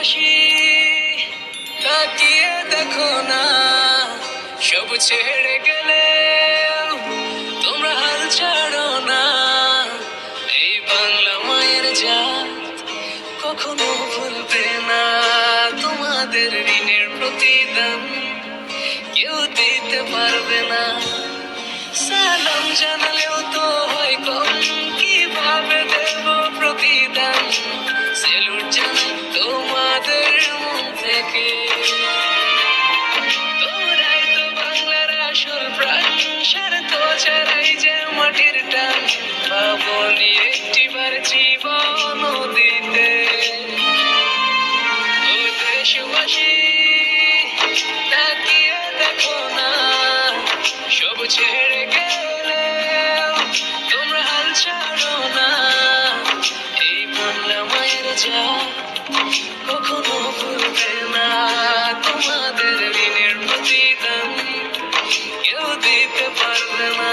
দেশবাসী তাকিয়ে দেখো না, সব ছেড়ে গেলে তোমরা হাল ছাড়ো না। এই বাংলা মায়ের জাত কখনো ভুলবে না, তোমাদের ঋণের প্রতিদান কেউ দিতে পারবে না। সালাম জানালেও তো হয় কম, কিভাবে দেব প্রতিদান? সেলুট জানাই তোমাদের মন থেকে, তোমরাই তো বাংলার আসল প্রাণ, স্বার্থ ছাড়াই যে মাটির টান, ভাবনি একটিবার জীবন দিতে। ও দেশবাসী তাকিয়ে দেখো না, সব ছেড়ে গেলে তোমরা হাল ছাড়ো না। এই বাংলা মায়ের জাত কখনো ভুলবে না, তোমাদের ঋণের প্রতিদান কেউ দিতে পারবে না।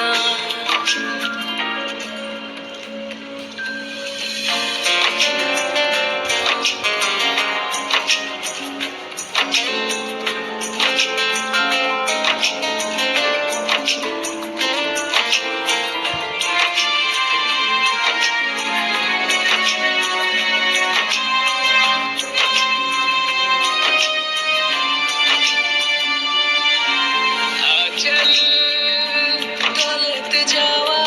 আচল গলেতে যাওয়া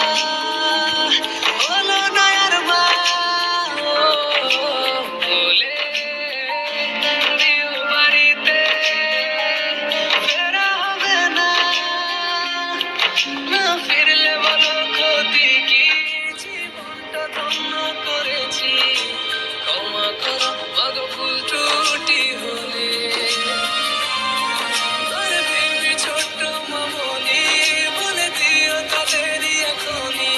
হলো না আর মা, বলে দিও বাড়িতে ফেরা হবে না। না ফিরলে বলো ক্ষতি কি, জীবনটা ধন্য করেছি। ক্ষমা করো মাগো ভুল ত্রুটি হলে, আর ভেবে ছোট্ট মামনি বলে দিও তাদেরই এখনই,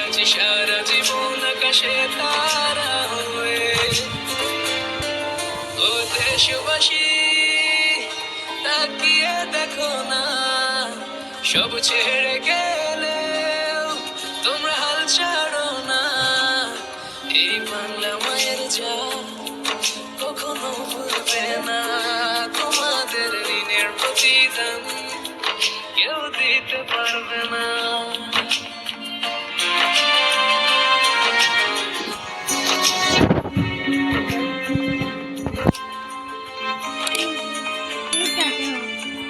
আজ সারা জীবন আকাশে তারা হয়ে। ও দেশবাসী তাকিয়ে দেখো না, সব ছেড়ে গেলে তোমরা হাল ছাড়ো না। এই বাংলা মায়ের জাত কখনো ভুলবে না, তোমাদের ঋণের প্রতিদান কেউ দিতে পারবে না।